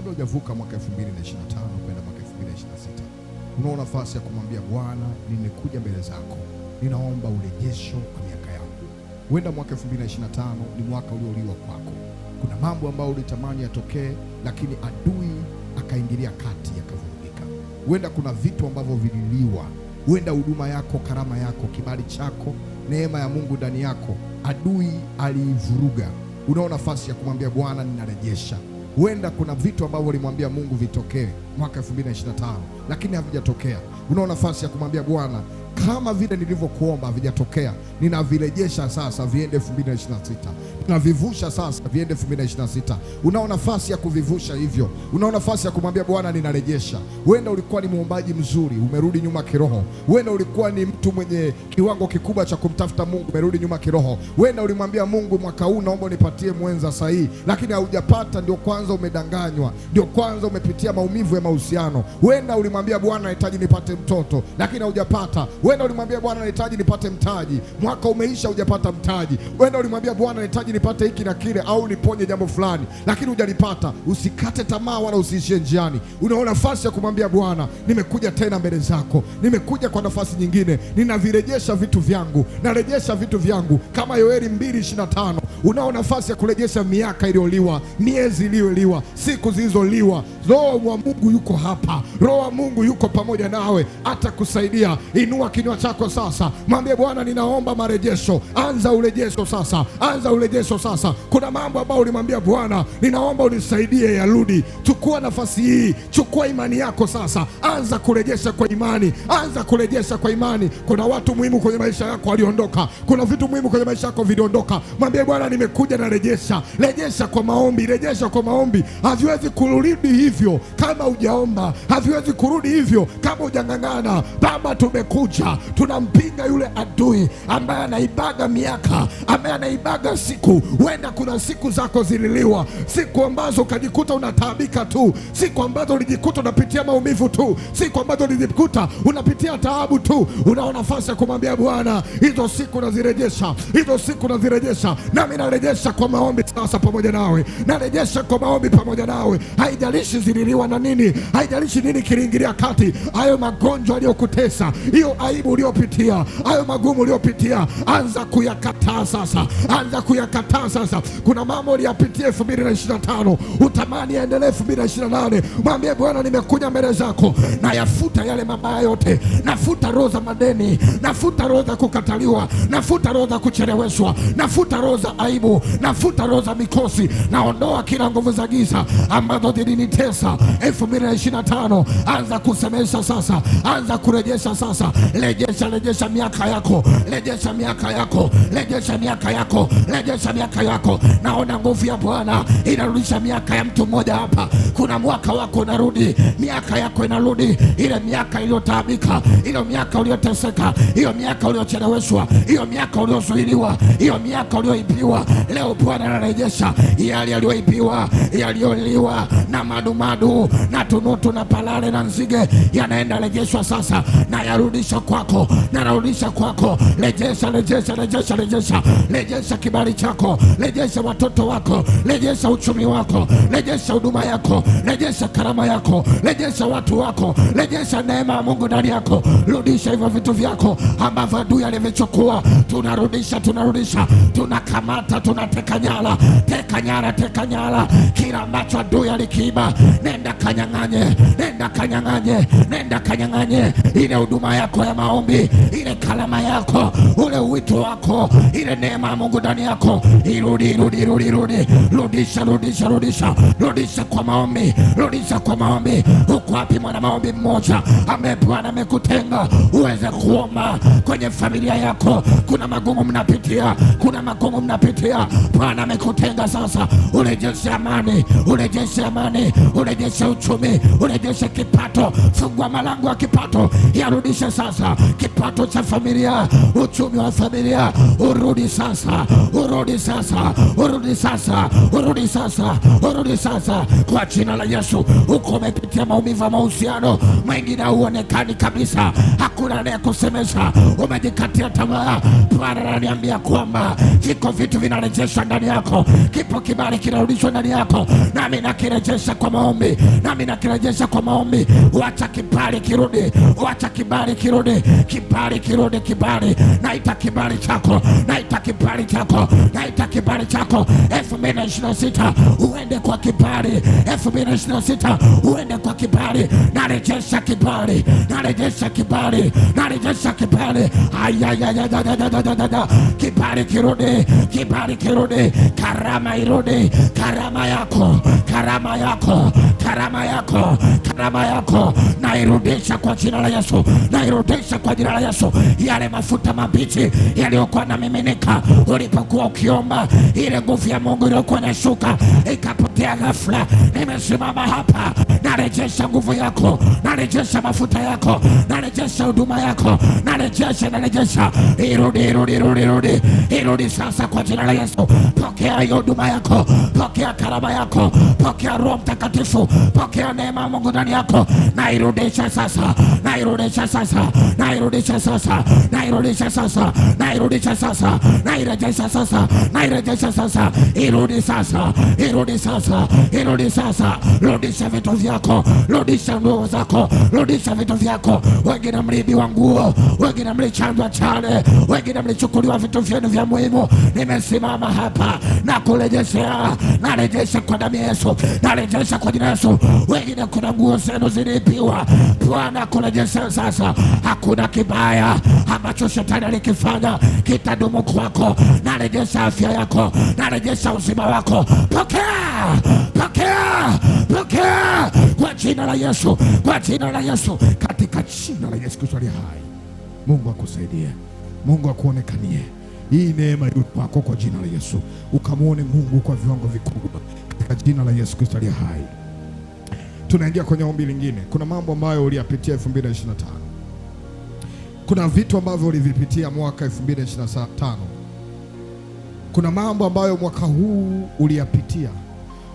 kabla hujavuka mwaka 2025 kwenda mwaka 2026, unao nafasi ya kumwambia Bwana, nimekuja mbele zako, ninaomba urejesho wa miaka yangu. Huenda mwaka 2025 ni mwaka ulioliwa kwako. Kuna mambo ambayo ulitamani yatokee, lakini adui akaingilia kati yakavurugika. Huenda kuna vitu ambavyo vililiwa. Huenda huduma yako, karama yako, kibali chako, neema ya Mungu ndani yako, adui aliivuruga. Unao nafasi ya kumwambia Bwana, ninarejesha. Huenda kuna vitu ambavyo ulimwambia Mungu vitokee mwaka 2025 lakini havijatokea. Unao nafasi ya kumwambia Bwana, kama vile nilivyokuomba havijatokea, ninavirejesha sasa viende 2026. Ninavivusha sasa viende 2026. Unao nafasi ya kuvivusha hivyo. Unao nafasi ya kumwambia Bwana, ninarejesha. Huenda ulikuwa ni muombaji mzuri, umerudi nyuma kiroho. Huenda ulikuwa ni mtu mwenye kiwango kikubwa cha kumtafuta Mungu, umerudi nyuma kiroho. Huenda ulimwambia Mungu, mwaka huu naomba unipatie mwenza sahihi, lakini haujapata. Ndio kwanza umedanganywa, ndio kwanza umepitia maumivu ya mahusiano. Huenda ulimwambia Bwana, nahitaji nipate mtoto, lakini haujapata. Huenda ulimwambia Bwana, nahitaji nipate mtaji, mwaka umeisha hujapata mtaji. Huenda ulimwambia Bwana, nahitaji nipate hiki na kile, au niponye jambo fulani, lakini hujalipata. Usikate tamaa wala usiishie njiani. Una nafasi ya kumwambia Bwana, nimekuja tena mbele zako, nimekuja kwa nafasi nyingine, ninavirejesha vitu vyangu, narejesha vitu vyangu kama Yoeli 2:25. Unao nafasi ya kurejesha miaka iliyoliwa, miezi iliyoliwa, siku zilizoliwa. Roho wa Mungu yuko hapa, Roho wa Mungu yuko pamoja nawe, atakusaidia. Inua kinywa chako sasa, mwambie Bwana, ninaomba marejesho. Anza urejesho sasa, anza urejesho sasa. Kuna mambo ambayo ulimwambia Bwana, ninaomba unisaidie yarudi. Chukua nafasi hii, chukua imani yako sasa, anza kurejesha kwa imani, anza kurejesha kwa imani. Kuna watu muhimu kwenye maisha yako waliondoka, kuna vitu muhimu kwenye maisha yako viliondoka. Mwambie Bwana, nimekuja na rejesha. Rejesha kwa maombi, rejesha kwa maombi. Haviwezi kurudi hivyo kama hujaomba, haviwezi kurudi hivyo kama hujang'ang'ana. Baba, tumekuja, tunampinga yule adui ambaye anaibaga miaka, ambaye anaibaga siku. Huenda kuna siku zako zililiwa, siku ambazo ukajikuta unataabika tu, siku ambazo ulijikuta unapitia maumivu tu, siku ambazo ulijikuta unapitia taabu tu. Unao nafasi ya kumwambia Bwana, hizo siku nazirejesha, hizo siku nazirejesha. Nami narejesha kwa maombi sasa pamoja nawe, narejesha kwa maombi pamoja nawe. Haijalishi zililiwa na nini, haijalishi nini kiliingilia kati. Hayo magonjwa aliyokutesa, hiyo aibu uliyopitia, hayo magumu uliyopitia, anza kuyakataa sasa, anza kuyakataa sasa. Kuna mambo uliyapitia 2025, utamani yaendelee 2028. Mwambie Bwana, nimekuja mbele zako, na yafuta yale mabaya yote. Nafuta roho za madeni, nafuta roho za kukataliwa, nafuta roho za kucheleweshwa, nafuta roho za aibu, nafuta roho za mikosi. Naondoa kila nguvu za giza ambazo zilinitesa 2025. Anza kusemesha sasa, anza kurejesha sasa. Rejesha, rejesha miaka yako, rejesha miaka yako, rejesha miaka yako, rejesha miaka yako. Naona nguvu ya Bwana inarudisha miaka ya mtu mmoja hapa. Kuna mwaka wako unarudi, miaka yako inarudi, ile miaka iliyotaabika, ile miaka uliyoteseka, hiyo miaka uliyocheleweshwa, hiyo miaka uliozuiliwa, hiyo miaka ulioibiwa. Leo Bwana anarejesha yale aliyoibiwa, yaliyoliwa na madumadu na tunutu na palale na nzige, yanaenda rejeshwa sasa, na yarudisha kwako, na narudisha kwako. Rejesha, rejesha, rejesha, rejesha. Rejesha kibali chako, rejesha watoto wako, rejesha uchumi wako, rejesha huduma yako, rejesha karama yako, rejesha watu wako, rejesha neema ya Mungu ndani yako. Rudisha hivyo vitu vyako ambavyo adui alivichukua. Tunarudisha, tunarudisha, tunakamata, tunateka nyara, teka nyara, teka nyara kila ambacho adui alikiiba. Nenda kanyang'anye, nenda kanyang'anye, nenda kanyang'anye ile huduma yako ya maombi, ile kalama yako, ule wito wako, ile neema ya Mungu ndani yako. Irudi, irudi, irudi, irudi. Rudisha, rudisha, rudisha, rudisha kwa maombi, rudisha kwa maombi. Uko wapi mwana maombi mmoja ambaye Bwana amekutenga uweze kuomba kwenye familia yako? Kuna magumu mnapitia, kuna magumu mnapitia. Bwana amekutenga sasa. Urejeshe amani, urejeshe amani, urejeshe uchumi, urejeshe kipato. Fungua malango ya kipato, yarudishe sasa kipato cha familia, uchumi wa familia. Urudi sasa, urudi sasa, urudi sasa, urudi sasa, urudi sasa kwa jina la Yesu. Uko umepitia maumivu ya mahusiano, mwingine hauonekani kabisa, hakuna anayekusemesha, umejikatia tamaa. Bwana ananiambia kwamba viko vitu vinarejeshwa ndani yako. Kipo kibali kinarudishwa ndani yako, nami nakirejesha kwa maombi, nami nakirejesha kwa maombi. Wacha kibali kirudi, wacha kibali kirudi, kibali kirudi, kibali. Naita kibali chako, naita kibali chako, naita kibali chako. 2026 uende kwa kibali, 2026 uende kwa kibali. Narejesha kibali, narejesha kibali, narejesha kibali. Kibali kirudi, kibali kirudi, karama irudi, karama yako, karama yako, karama yako, karama yako. Nairudisha kwa jina la Yesu, nairudisha kwa jina la Yesu. Yale mafuta mabichi yaliyokuwa na miminika ulipokuwa ukiomba, ile nguvu ya Mungu iliyokuwa inashuka ikapotea ghafla. Nimesimama hapa, narejesha nguvu yako, narejesha mafuta yako, narejesha huduma yako, narejesha. Irudi, irudi, irudi, irudi, irudi sasa kwa jina la Yesu. Pokea hiyo huduma yako, pokea karama yako, pokea Roho Mtakatifu, pokea neema ya Mungu ndani yako. Nairudisha sasa, nairudisha sasa, nairudisha sasa, nairudisha sasa, nairudisha sasa, nairejesha sasa, nairejesha sasa. Irudi sasa, irudi sasa, irudi sasa. Rudisha vitu vyako, rudisha nguo zako, rudisha vitu vyako. Wengine mliibiwa nguo, wengine mlichanjwa chale, wengine mlichukuliwa vitu vyenu vya muhimu. Nimesimama hapa na kurejeshea, narejesha kwa damu ya Yesu, narejesha kwa jina la Yesu. Wengine kuna nguo zenu ziliibiwa, Bwana kurejesha sasa. Hakuna kibaya ambacho shetani alikifanya kitadumu kwako. Narejesha afya yako, narejesha uzima wako. Pokea, pokea, pokea kwa jina la Yesu, kwa jina la Yesu, katika jina la Yesu Kristo aliye hai. Mungu akusaidie, Mungu akuonekanie. Hii neema iwe kwako kwa jina la Yesu, ukamwone Mungu kwa viwango vikubwa katika jina la Yesu Kristo aliye hai. Tunaingia kwenye ombi lingine. Kuna mambo ambayo uliyapitia 2025. Kuna vitu ambavyo ulivipitia mwaka 2025. Kuna mambo ambayo mwaka huu uliyapitia,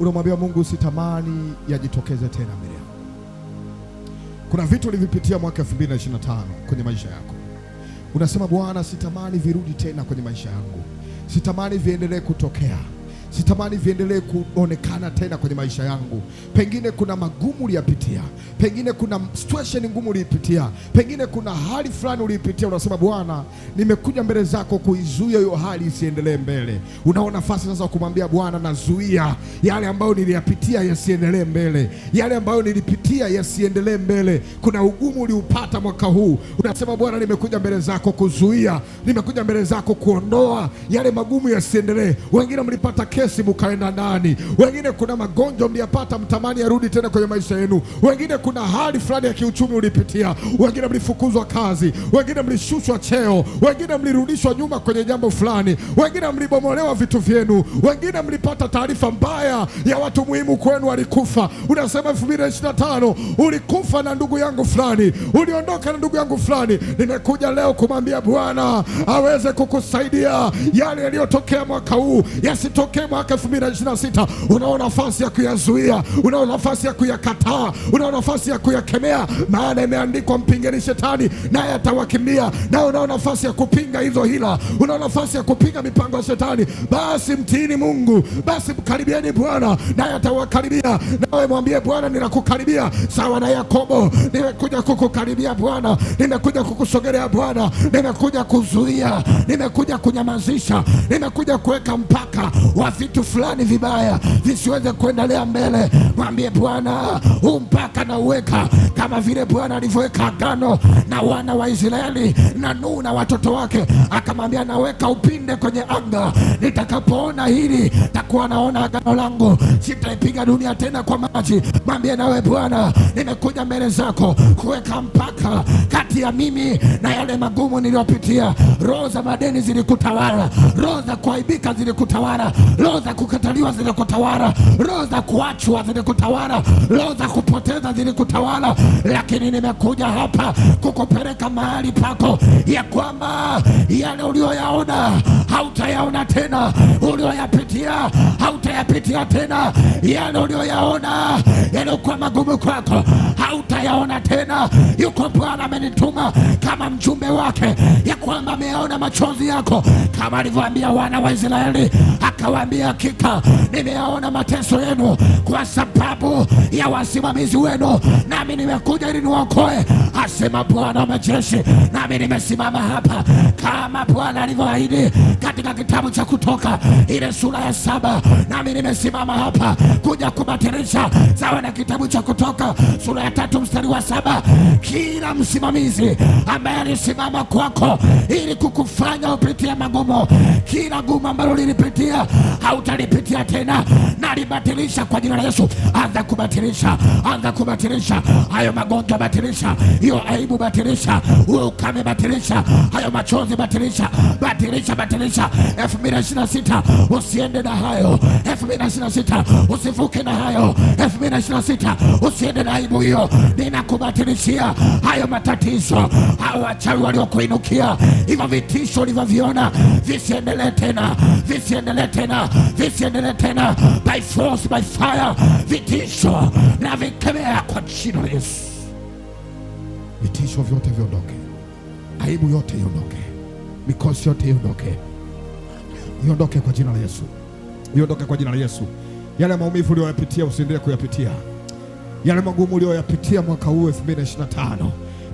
unamwambia Mungu sitamani yajitokeze tena mbele yangu. Kuna vitu ulivipitia mwaka 2025 kwenye maisha yako, unasema Bwana, sitamani virudi tena kwenye maisha yangu, sitamani viendelee kutokea, sitamani viendelee kuonekana tena kwenye maisha yangu. Pengine kuna magumu uliyapitia, pengine kuna situation ngumu ulipitia, pengine kuna hali fulani ulipitia. Unasema Bwana, nimekuja mbele zako kuizuia hiyo hali isiendelee mbele. Unao nafasi sasa kumwambia Bwana, nazuia yale ambayo niliyapitia yasiendelee mbele, yale ambayo nilipitia yasiendelee mbele. Kuna ugumu uliupata mwaka huu, unasema Bwana, nimekuja mbele zako kuzuia, nimekuja mbele zako kuondoa yale magumu yasiendelee. Wengine mlipata kesi mkaenda ndani, wengine kuna magonjwa mliyapata mtamani yarudi tena kwenye maisha yenu, wengine kuna hali fulani ya kiuchumi ulipitia, wengine mlifukuzwa kazi, wengine mlishushwa cheo, wengine mlirudishwa nyuma kwenye jambo fulani, wengine mlibomolewa vitu vyenu, wengine mlipata taarifa mbaya ya watu muhimu kwenu walikufa. Unasema 2025 ulikufa na ndugu yangu fulani, uliondoka na ndugu yangu fulani. Nimekuja leo kumwambia Bwana aweze kukusaidia yale yaliyotokea mwaka huu yasitokee mwaka 2026. Unao nafasi ya kuyazuia, unao nafasi ya kuyakataa, unao nafasi ya kuyakemea, maana imeandikwa mpingeni shetani naye atawakimbia. Na unao nafasi ya kupinga hizo hila, unao nafasi ya kupinga mipango ya shetani. Basi mtiini Mungu, basi mkaribieni Bwana naye atawakaribia. Nawe mwambie Bwana, ninakukaribia sawa na Yakobo. Nimekuja kukukaribia Bwana, nimekuja kukusogelea Bwana, nimekuja kuzuia, nimekuja kunyamazisha, nimekuja kuweka mpaka wa vitu fulani vibaya visiweze kuendelea mbele. Mwambie Bwana, huu mpaka na uweka kama vile Bwana alivyoweka agano na wana wa Israeli na Nuhu na watoto wake, akamwambia naweka upinde kwenye anga, nitakapoona hili takuwa naona agano langu, sitaipiga dunia tena kwa maji. Mwambie nawe Bwana, nimekuja mbele zako kuweka mpaka kati ya mimi na yale magumu niliyopitia. Roho za madeni zilikutawala, roho za kuaibika zilikutawala, roho za kukataliwa zilikutawala, roho za kuachwa zilikutawala, roho za kupoteza zilikutawala. Lakini nimekuja hapa kukupeleka mahali pako ya kwamba yale ulioyaona hautayaona tena, ulioyapitia hautayapitia tena, yale ulioyaona yaliokuwa magumu kwako hautayaona ninayaona tena. Yuko Bwana amenituma kama mjumbe wake, ya kwamba ameyaona machozi yako, kama alivyoambia wana wa Israeli, akawaambia hakika nimeyaona mateso yenu kwa sababu ya wasimamizi wenu, nami nimekuja ili niwaokoe, asema Bwana wa majeshi. Nami nimesimama hapa kama Bwana alivyoahidi katika kitabu cha Kutoka ile sura ya 7. Nami nimesimama hapa kuja kubatilisha sawa na kitabu cha Kutoka sura ya 3 mstari wa 7. Kila msimamizi ambaye alisimama kwako ili kukufanya upitie magumu, kila gumu ambalo lilipitia hautalipitia tena, na libatilisha kwa jina la Yesu. Anza kubatilisha, anza kubatilisha hayo magonjwa, batilisha hiyo aibu, batilisha huo ukame, batilisha hayo machozi, batilisha, batilisha, batilisha. 2026 usiende na hayo, 2026 usivuke na hayo, 2026 usiende na aibu hiyo. Ninakubatilishia hayo matatizo, hao wachawi waliokuinukia, hivyo vitisho ulivyoviona visiendelee tena, visiendelee tena, visiendelee tena. By force, by fire, vitisho na vikemea kwa jina la Yesu. Vitisho vyote viondoke, aibu yote iondoke, mikosi yote iondoke, iondoke kwa jina la Yesu, iondoke kwa jina la Yesu. Yale maumivu uliyoyapitia usiendelee kuyapitia. Yale magumu uliyoyapitia mwaka huu 2025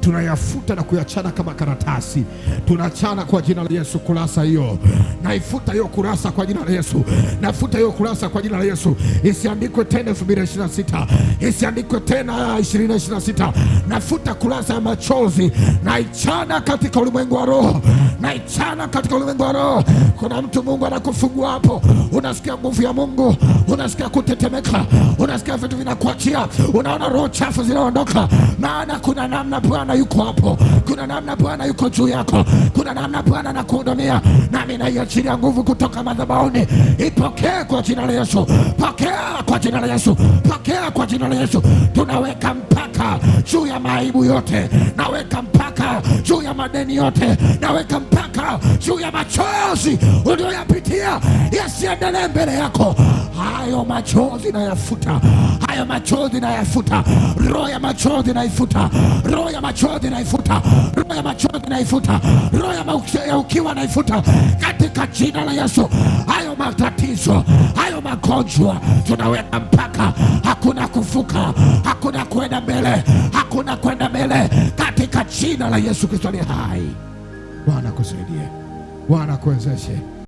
tunayafuta na kuyachana kama karatasi. Tunachana kwa jina la Yesu kurasa hiyo. Naifuta hiyo kurasa kwa jina la Yesu. Nafuta hiyo kurasa kwa jina la Yesu. Isiandikwe tena 2026. Isiandikwe tena 2026. Nafuta kurasa ya machozi. Naichana katika ulimwengu wa roho. Naichana katika ulimwengu wa roho. Kuna mtu Mungu anakufungua hapo. Unasikia nguvu ya Mungu. Unasikia kutetemeka. Unasikia vitu vinakuachia. Unaona roho chafu zinaondoka. Maana kuna namna Bwana yuko hapo. Kuna namna Bwana yuko juu yako. Kuna namna Bwana anakuhudumia. Nami naiachilia nguvu kutoka madhabahuni. Ipokee kwa jina la Yesu. Pokea kwa jina la Yesu. Pokea kwa jina la Yesu. Tunaweka mpaka juu ya maibu yote. Naweka mpaka juu ya madeni yote. Naweka mpaka juu ya machozi uliyoyapitia yasiendelee mbele yako. Hayo machozi nayafuta. Hayo machozi nayafuta. Roho ya machozi naifuta. Roho ya machozi naifuta. Roho ya machozi naifuta. Roho ya ukiwa naifuta katika jina la Yesu. Hayo matatizo, hayo magonjwa tunaweka mpaka. Hakuna kufuka, hakuna kwenda mbele, hakuna kwenda mbele katika jina la Yesu Kristo aliye hai. Bwana akusaidie, Bwana akuwezeshe.